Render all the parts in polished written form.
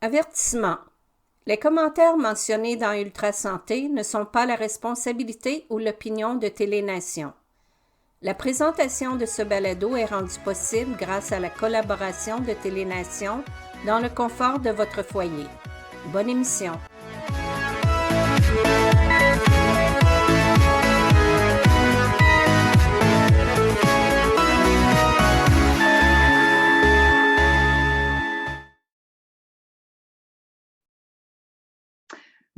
Avertissement. Les commentaires mentionnés dans Ultra Santé ne sont pas la responsabilité ou l'opinion de Télénation. La présentation de ce balado est rendue possible grâce à la collaboration de Télénation dans le confort de votre foyer. Bonne émission.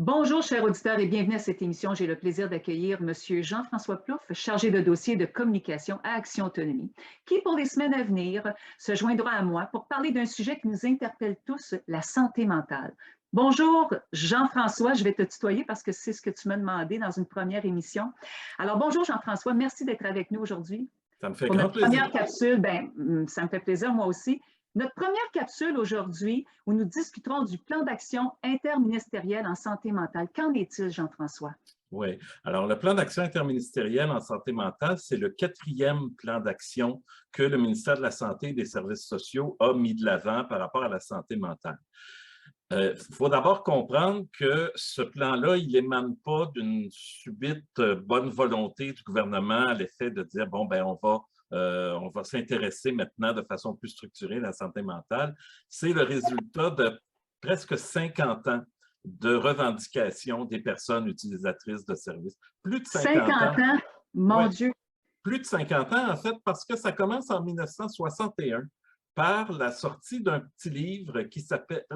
Bonjour, chers auditeurs, et bienvenue à cette émission. J'ai le plaisir d'accueillir M. Jean-François Plouffe, chargé de dossier de communication à Action Autonomie, qui, pour les semaines à venir, se joindra à moi pour parler d'un sujet qui nous interpelle tous, la santé mentale. Bonjour, Jean-François, je vais te tutoyer parce que c'est ce que tu m'as demandé dans une première émission. Alors, bonjour, Jean-François, merci d'être avec nous aujourd'hui. Ça me fait Pour grand notre plaisir. première capsule, ça me fait plaisir, moi aussi. Notre première capsule aujourd'hui, où nous discuterons du plan d'action interministériel en santé mentale. Qu'en est-il, Jean-François? Oui. Alors, le plan d'action interministériel en santé mentale, c'est le 4e plan d'action que le ministère de la Santé et des Services sociaux a mis de l'avant par rapport à la santé mentale. Il faut d'abord comprendre que ce plan-là, il n'émane pas d'une subite bonne volonté du gouvernement à l'effet de dire, bon, ben on va s'intéresser maintenant de façon plus structurée à la santé mentale. C'est le résultat de presque 50 ans de revendication des personnes utilisatrices de services. Plus de 50 ans, mon Dieu! Plus de 50 ans, en fait, parce que ça commence en 1961 par la sortie d'un petit livre qui s'appelle «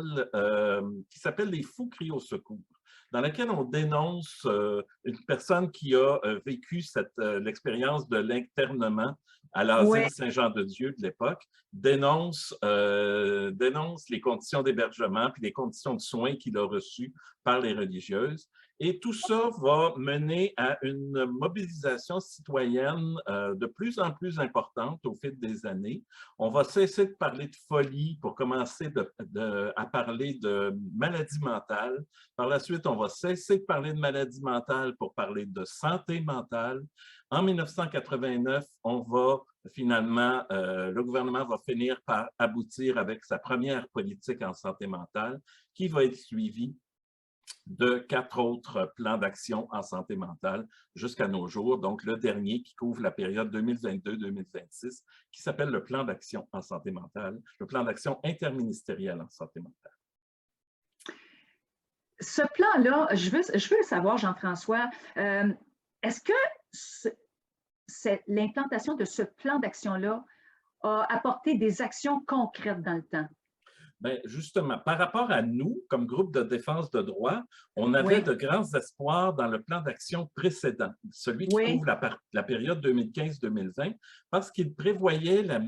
Les fous crient au secours », dans lequel on dénonce une personne qui a vécu l'expérience de l'internement à l'asile Saint-Jean-de-Dieu de l'époque, dénonce les conditions d'hébergement puis les conditions de soins qu'il a reçues par les religieuses. Et tout ça va mener à une mobilisation citoyenne de plus en plus importante au fil des années. On va cesser de parler de folie pour commencer à parler de maladie mentale. Par la suite, on va cesser de parler de maladie mentale pour parler de santé mentale. En 1989, le gouvernement va finir par aboutir avec sa première politique en santé mentale qui va être suivie de 4 autres plans d'action en santé mentale jusqu'à nos jours, donc le dernier qui couvre la période 2022-2026, qui s'appelle le plan d'action en santé mentale, le plan d'action interministériel en santé mentale. Ce plan-là, je veux savoir, Jean-François, est-ce que l'implantation de ce plan d'action-là a apporté des actions concrètes dans le temps? Bien, justement, par rapport à nous, comme groupe de défense de droits, on avait de grands espoirs dans le plan d'action précédent, celui qui couvre la période 2015-2020, parce qu'il prévoyait la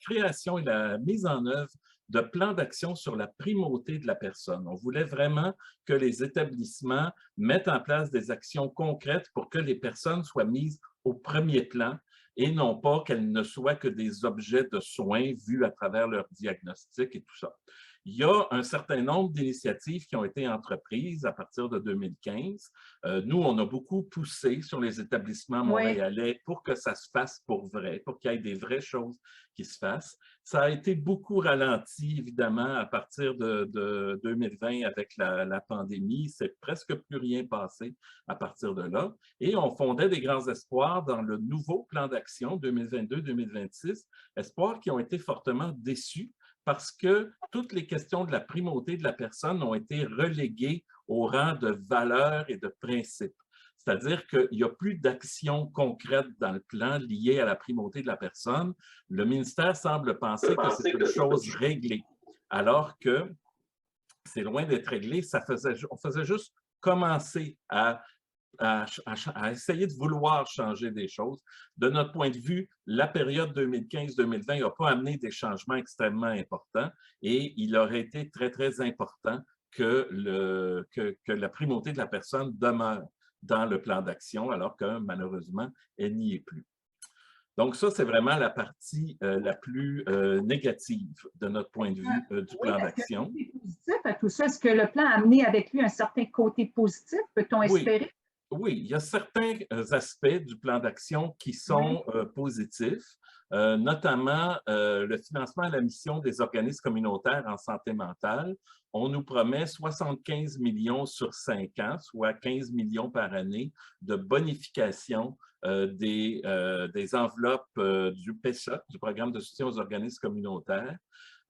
création et la mise en œuvre de plans d'action sur la primauté de la personne. On voulait vraiment que les établissements mettent en place des actions concrètes pour que les personnes soient mises au premier plan et non pas qu'elles ne soient que des objets de soins vus à travers leur diagnostic et tout ça. Il y a un certain nombre d'initiatives qui ont été entreprises à partir de 2015. Nous, on a beaucoup poussé sur les établissements montréalais pour que ça se fasse pour vrai, pour qu'il y ait des vraies choses qui se fassent. Ça a été beaucoup ralenti, évidemment, à partir de 2020 avec la pandémie. C'est presque plus rien passé à partir de là. Et on fondait des grands espoirs dans le nouveau plan d'action 2022-2026, espoirs qui ont été fortement déçus parce que toutes les questions de la primauté de la personne ont été reléguées au rang de valeurs et de principes. C'est-à-dire qu'il n'y a plus d'actions concrètes dans le plan liées à la primauté de la personne. Le ministère semble penser que c'est une chose réglée, alors que c'est loin d'être réglé. On faisait juste commencer à essayer de vouloir changer des choses. De notre point de vue, la période 2015-2020 n'a pas amené des changements extrêmement importants et il aurait été très, très important que la primauté de la personne demeure dans le plan d'action, alors que malheureusement, elle n'y est plus. Donc ça, c'est vraiment la partie la plus négative de notre point de vue du plan d'action. Positif à tout ça, est-ce que le plan a amené avec lui un certain côté positif, peut-on espérer? Oui, il y a certains aspects du plan d'action qui sont positifs, notamment le financement à la mission des organismes communautaires en santé mentale. On nous promet 75 millions sur 5 ans, soit 15 millions par année de bonification des enveloppes du PESOC, du Programme de soutien aux organismes communautaires.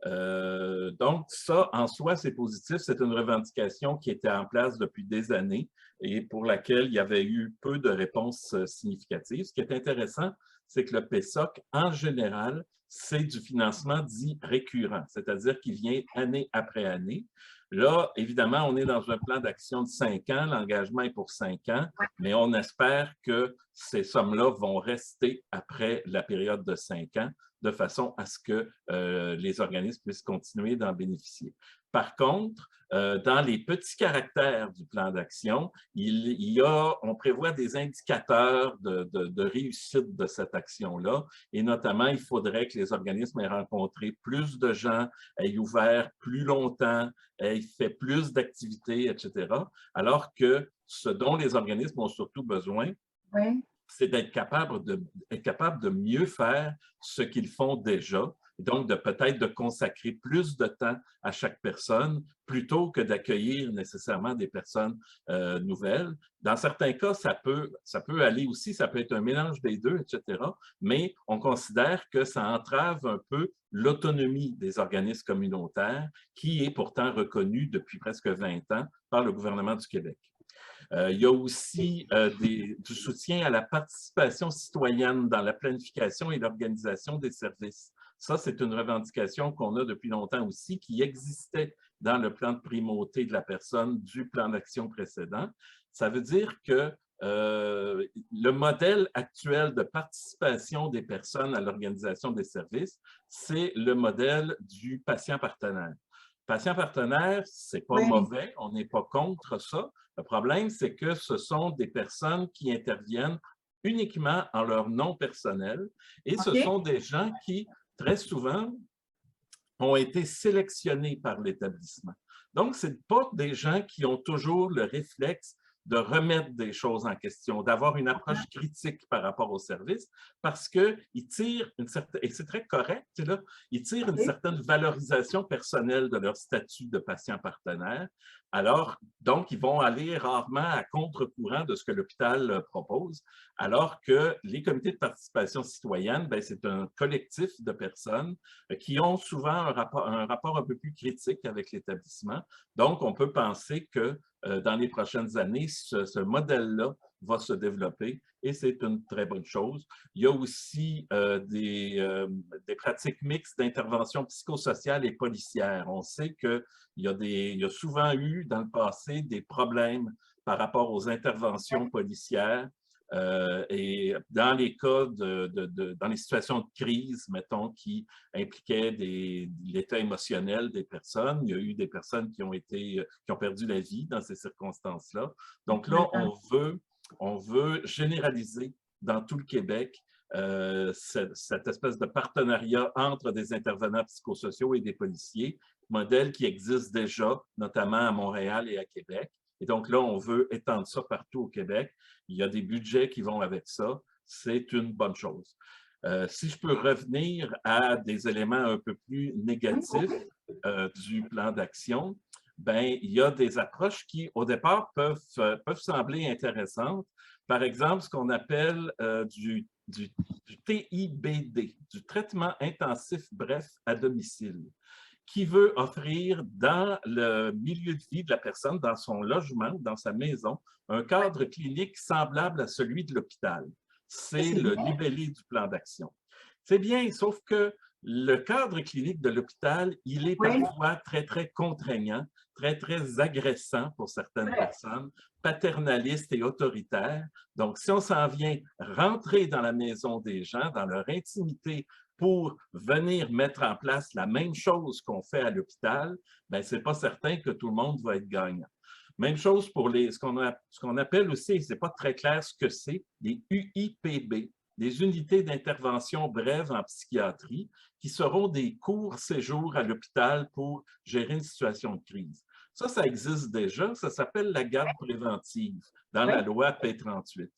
Donc, ça, en soi, c'est positif. C'est une revendication qui était en place depuis des années et pour laquelle il y avait eu peu de réponses significatives. Ce qui est intéressant, c'est que le PESOC, en général, c'est du financement dit récurrent, c'est-à-dire qu'il vient année après année. Là, évidemment, on est dans un plan d'action de 5 ans, l'engagement est pour 5 ans, mais on espère que ces sommes-là vont rester après la période de 5 ans de façon à ce que les organismes puissent continuer d'en bénéficier. Par contre, dans les petits caractères du plan d'action, on prévoit des indicateurs de réussite de cette action-là, et notamment, il faudrait que les organismes aient rencontré plus de gens, aient ouvert plus longtemps, aient fait plus d'activités, etc., alors que ce dont les organismes ont surtout besoin, Oui. c'est d'être capable de mieux faire ce qu'ils font déjà, et donc de peut-être de consacrer plus de temps à chaque personne plutôt que d'accueillir nécessairement des personnes nouvelles. Dans certains cas, ça peut aller aussi, ça peut être un mélange des deux, etc., mais on considère que ça entrave un peu l'autonomie des organismes communautaires qui est pourtant reconnue depuis presque 20 ans par le gouvernement du Québec. Il y a aussi du soutien à la participation citoyenne dans la planification et l'organisation des services. Ça, c'est une revendication qu'on a depuis longtemps aussi, qui existait dans le plan de primauté de la personne du plan d'action précédent. Ça veut dire que le modèle actuel de participation des personnes à l'organisation des services, c'est le modèle du patient partenaire. Patient partenaire, c'est pas mauvais, on n'est pas contre ça. Le problème, c'est que ce sont des personnes qui interviennent uniquement en leur nom personnel et ce sont des gens qui, très souvent, ont été sélectionnés par l'établissement. Donc, ce n'est pas des gens qui ont toujours le réflexe de remettre des choses en question, d'avoir une approche critique par rapport au service, parce qu'ils tirent une certaine, et c'est très correct, là, ils tirent une certaine valorisation personnelle de leur statut de patient partenaire. Alors, donc, ils vont aller rarement à contre-courant de ce que l'hôpital propose, alors que les comités de participation citoyenne, c'est un collectif de personnes qui ont souvent un rapport un peu plus critique avec l'établissement. Donc, on peut penser que dans les prochaines années, ce modèle-là va se développer et c'est une très bonne chose. Il y a aussi des pratiques mixtes d'intervention psychosociale et policière. On sait qu'il y a souvent eu dans le passé des problèmes par rapport aux interventions policières. Et dans les cas dans les situations de crise, mettons, qui impliquaient l'état émotionnel des personnes, il y a eu des personnes qui ont perdu la vie dans ces circonstances-là. Donc là, on veut généraliser dans tout le Québec cette espèce de partenariat entre des intervenants psychosociaux et des policiers, modèle qui existe déjà, notamment à Montréal et à Québec. Et donc là, on veut étendre ça partout au Québec. Il y a des budgets qui vont avec ça. C'est une bonne chose. Si je peux revenir à des éléments un peu plus négatifs du plan d'action, il y a des approches qui, au départ, peuvent sembler intéressantes. Par exemple, ce qu'on appelle du TIBD, du traitement intensif bref à domicile, qui veut offrir dans le milieu de vie de la personne, dans son logement, dans sa maison, un cadre clinique semblable à celui de l'hôpital. C'est le libellé du plan d'action. C'est bien, sauf que le cadre clinique de l'hôpital, il est parfois très, très contraignant, très, très agressant pour certaines personnes, paternaliste et autoritaire. Donc, si on s'en vient rentrer dans la maison des gens, dans leur intimité, pour venir mettre en place la même chose qu'on fait à l'hôpital, ce n'est pas certain que tout le monde va être gagnant. Même chose pour ce qu'on appelle aussi, et ce n'est pas très clair ce que c'est, les UIPB, des unités d'intervention brève en psychiatrie qui seront des courts séjours à l'hôpital pour gérer une situation de crise. Ça existe déjà, ça s'appelle la garde préventive dans la loi P38.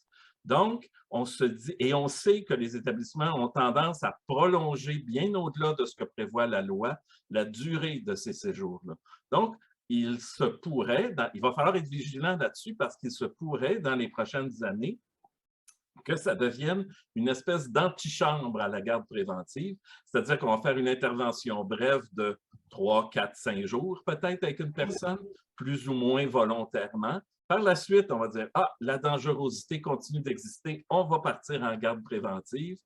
Donc, on se dit, et on sait que les établissements ont tendance à prolonger bien au-delà de ce que prévoit la loi, la durée de ces séjours-là. Donc, il se pourrait, il va falloir être vigilant là-dessus parce qu'il se pourrait, dans les prochaines années, que ça devienne une espèce d'antichambre à la garde préventive, c'est-à-dire qu'on va faire une intervention brève de 3, 4, 5 jours peut-être avec une personne, plus ou moins volontairement. Par la suite, on va dire, ah, la dangerosité continue d'exister, on va partir en garde préventive.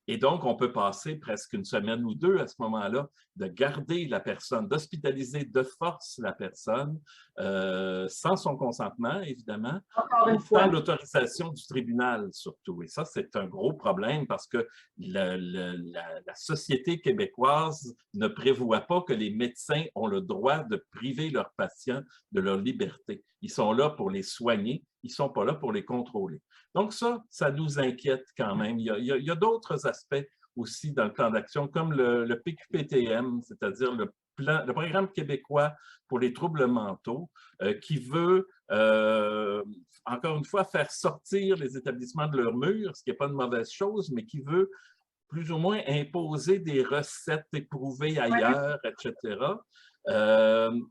Et donc, on peut passer presque une semaine ou deux à ce moment-là de garder la personne, d'hospitaliser de force la personne, sans son consentement, évidemment, et sans l'autorisation du tribunal, surtout. Et ça, c'est un gros problème parce que la société québécoise ne prévoit pas que les médecins ont le droit de priver leurs patients de leur liberté. Ils sont là pour les soigner, ils ne sont pas là pour les contrôler. Donc ça nous inquiète quand même. Il y a d'autres aspects aussi dans le plan d'action, comme le PQPTM, c'est-à-dire le programme québécois pour les troubles mentaux, qui veut, encore une fois, faire sortir les établissements de leur mur, ce qui n'est pas une mauvaise chose, mais qui veut plus ou moins imposer des recettes éprouvées ailleurs, etc.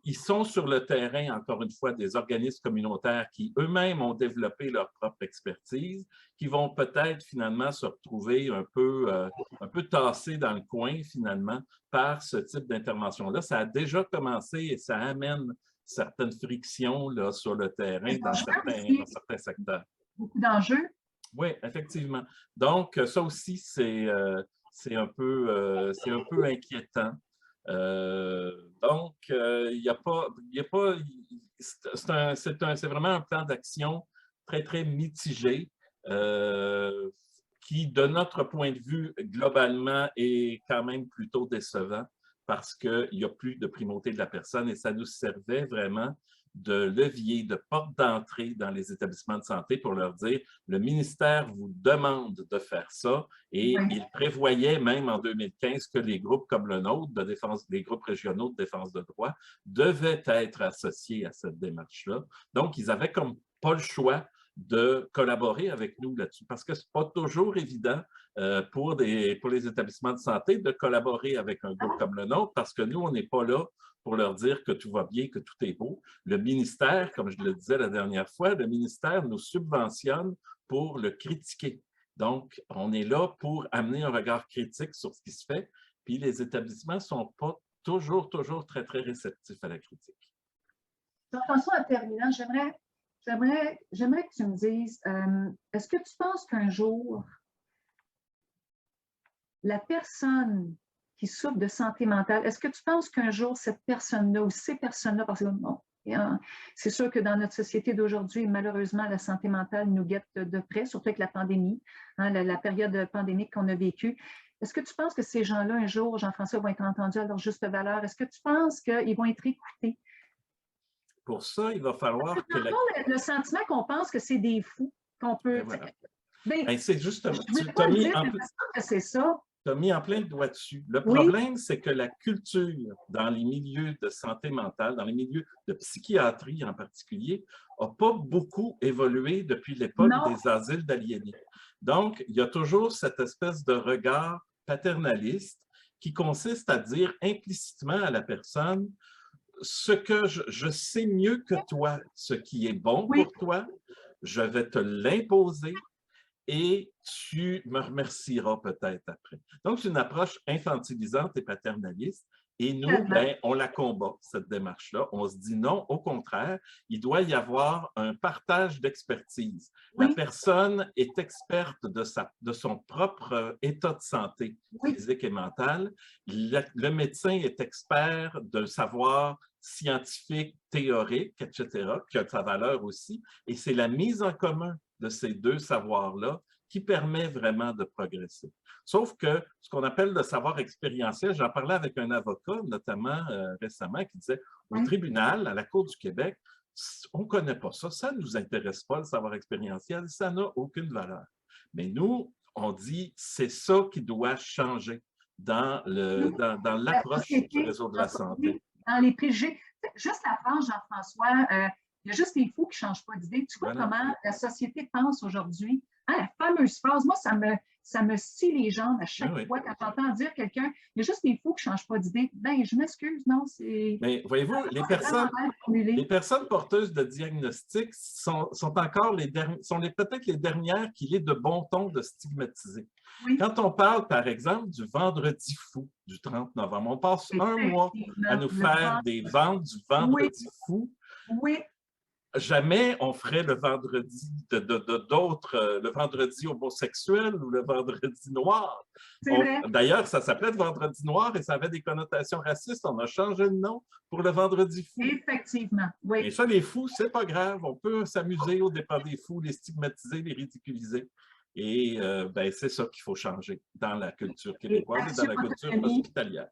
Ils sont sur le terrain, encore une fois, des organismes communautaires qui eux-mêmes ont développé leur propre expertise, qui vont peut-être finalement se retrouver un peu tassés dans le coin, finalement, par ce type d'intervention-là. Ça a déjà commencé et ça amène certaines frictions là, sur le terrain dans certains secteurs. Beaucoup d'enjeux. Oui, effectivement. Donc, ça aussi, c'est un peu inquiétant. Donc, il n'y a pas, c'est vraiment un plan d'action très, très mitigé qui, de notre point de vue, globalement, est quand même plutôt décevant parce qu'il n'y a plus de primauté de la personne et ça nous servait vraiment de levier, de porte d'entrée dans les établissements de santé pour leur dire le ministère vous demande de faire ça et il prévoyait même en 2015 que les groupes comme le nôtre, les groupes régionaux de défense de droit, devaient être associés à cette démarche-là. Donc, ils avaient comme pas le choix de collaborer avec nous là-dessus parce que ce n'est pas toujours évident pour les établissements de santé de collaborer avec un groupe comme le nôtre parce que nous, on n'est pas là pour leur dire que tout va bien, que tout est beau. Le ministère, comme je le disais la dernière fois, le ministère nous subventionne pour le critiquer. Donc, on est là pour amener un regard critique sur ce qui se fait, puis les établissements ne sont pas toujours très, très réceptifs à la critique. Jean-François, en terminant, j'aimerais que tu me dises, est-ce que tu penses qu'un jour, la personne qui souffre de santé mentale, est-ce que tu penses qu'un jour, cette personne-là ou ces personnes-là, parce que bon, c'est sûr que dans notre société d'aujourd'hui, malheureusement, la santé mentale nous guette de près, surtout avec la pandémie, la période pandémique qu'on a vécue. Est-ce que tu penses que ces gens-là, un jour, Jean-François, vont être entendus à leur juste valeur? Est-ce que tu penses qu'ils vont être écoutés? Pour ça, il va falloir que le sentiment qu'on pense que c'est des fous, qu'on peut... c'est justement... c'est ça. Tu as mis en plein le doigt dessus. Le problème, c'est que la culture dans les milieux de santé mentale, dans les milieux de psychiatrie en particulier, n'a pas beaucoup évolué depuis l'époque des asiles d'aliénés. Donc, il y a toujours cette espèce de regard paternaliste qui consiste à dire implicitement à la personne ce que je sais mieux que toi, ce qui est bon pour toi, je vais te l'imposer et tu me remercieras peut-être après. Donc, c'est une approche infantilisante et paternaliste. Et nous, on la combat, cette démarche-là. On se dit non, au contraire, il doit y avoir un partage d'expertise. La personne est experte de son propre état de santé physique et mental. Le médecin est expert de savoir scientifique, théorique, etc., qui a sa valeur aussi. Et c'est la mise en commun de ces deux savoirs-là qui permet vraiment de progresser. Sauf que ce qu'on appelle le savoir expérientiel, j'en parlais avec un avocat, notamment récemment, qui disait au tribunal, à la Cour du Québec, on ne connaît pas ça, ça ne nous intéresse pas, le savoir expérientiel, ça n'a aucune valeur. Mais nous, on dit c'est ça qui doit changer dans l'approche du réseau de la santé. Dans les préjugés. Juste la phrase, Jean-François, il y a juste les fous qui ne changent pas d'idée. Tu vois comment la société pense aujourd'hui? Hein, la fameuse phrase, moi, ça me scie les jambes à chaque fois quand j'entends dire quelqu'un, il y a juste les fous qui ne changent pas d'idée. Ben, je m'excuse, non, c'est... Mais voyez-vous, les personnes porteuses de diagnostic sont encore peut-être les dernières qu'il est de bon ton de stigmatiser. Oui. Quand on parle, par exemple, du vendredi fou du 30 novembre, on passe un mois à nous faire des ventes du vendredi fou. Oui. Jamais on ferait le vendredi le vendredi homosexuel ou le vendredi noir. D'ailleurs, ça s'appelait le vendredi noir et ça avait des connotations racistes. On a changé de nom pour le vendredi fou. Effectivement, oui. Et ça, les fous, c'est pas grave. On peut s'amuser au départ des fous, les stigmatiser, les ridiculiser. Et c'est ça qu'il faut changer dans la culture québécoise et dans la culture hospitalière.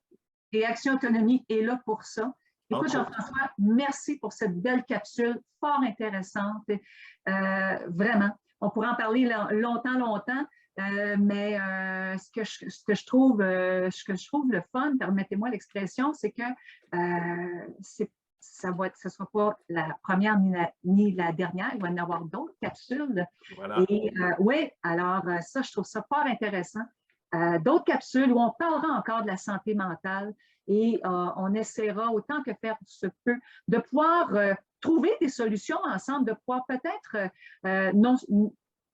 Et Action Autonomie est là pour ça. Écoute, Jean-François, merci pour cette belle capsule fort intéressante. Vraiment, on pourrait en parler longtemps, mais ce que je trouve le fun, permettez-moi l'expression, c'est que ça ne sera pas la première ni la dernière, il va y en avoir d'autres capsules. Voilà. Et oui, alors ça, je trouve ça fort intéressant. D'autres capsules où on parlera encore de la santé mentale et on essaiera autant que faire se peut de pouvoir trouver des solutions ensemble, de pouvoir peut-être non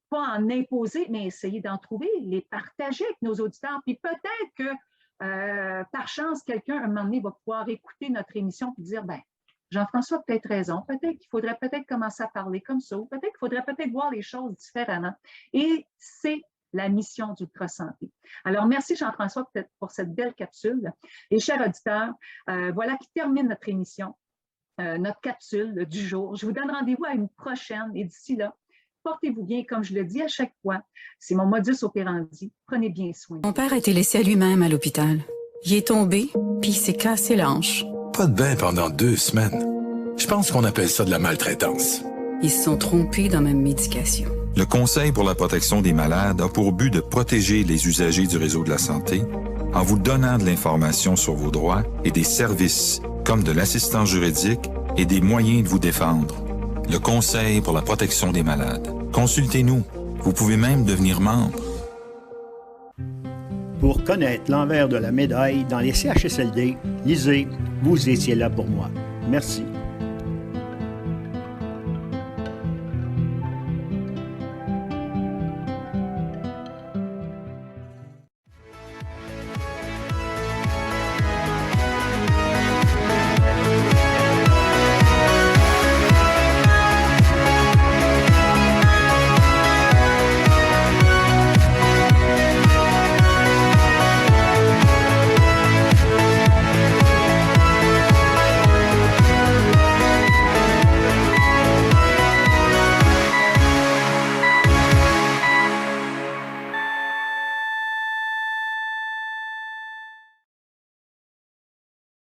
pas en imposer, mais essayer d'en trouver, les partager avec nos auditeurs. Puis peut-être que par chance, quelqu'un, à un moment donné, va pouvoir écouter notre émission et dire, ben, Jean-François a peut-être raison, peut-être qu'il faudrait peut-être commencer à parler comme ça, ou peut-être qu'il faudrait peut-être voir les choses différemment. Et c'est la mission d'Ultrasanté. Alors, merci Jean-François pour cette belle capsule. Et chers auditeurs, voilà qui termine notre émission, notre capsule du jour. Je vous donne rendez-vous à une prochaine et d'ici là, portez-vous bien, comme je le dis à chaque fois. C'est mon modus operandi. Prenez bien soin. Mon père a été laissé à lui-même à l'hôpital. Il est tombé, puis il s'est cassé l'hanche. Pas de bain pendant 2 semaines. Je pense qu'on appelle ça de la maltraitance. Ils se sont trompés dans ma médication. Le Conseil pour la protection des malades a pour but de protéger les usagers du réseau de la santé en vous donnant de l'information sur vos droits et des services comme de l'assistance juridique et des moyens de vous défendre. Le Conseil pour la protection des malades. Consultez-nous. Vous pouvez même devenir membre. Pour connaître l'envers de la médaille dans les CHSLD, lisez « Vous étiez là pour moi ». Merci.